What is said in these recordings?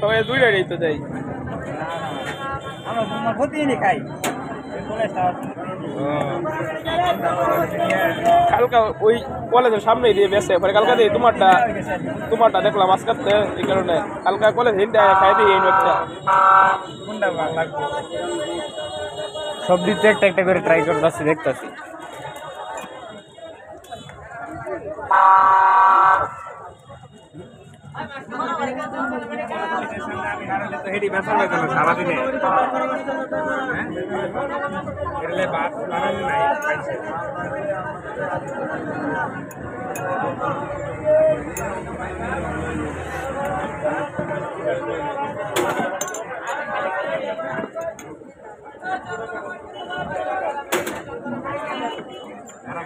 সবাই দুইটাই তো দেয় আমার প্রতিদিনই খাই কালকা ওই কলেজের সামনেই দিয়ে বেসে পরে কালকা দিয়ে তোমারটা দেখলাম আজকাতে এই কারণে কালকা কলেজ হিন্দি খাই দিই এই একটা কোনটা ভালো লাগবে সব দিতে একটা একটা করে ট্রাই করতেছি দেখতেছি সারাদিনে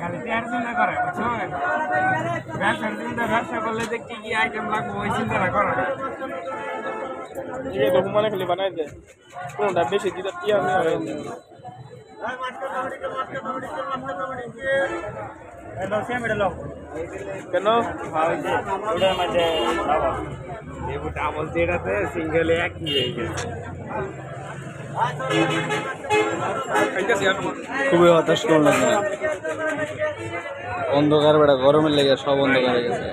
খালি চিন্তা করে ব্যবসা করলে যে কি কি আইটেম লাগবে ওই চিন্তাটা করে না মানে খালি বানাই দেয় কোনটা বেশি দিতে কি আমি কেন ডাবল যেটাতে সিঙ্গেলে একই হয়ে গেছে খুবই হতাশ করলাম অন্ধকার বেড়া গরমের লেগে সব অন্ধকার হয়ে গেছে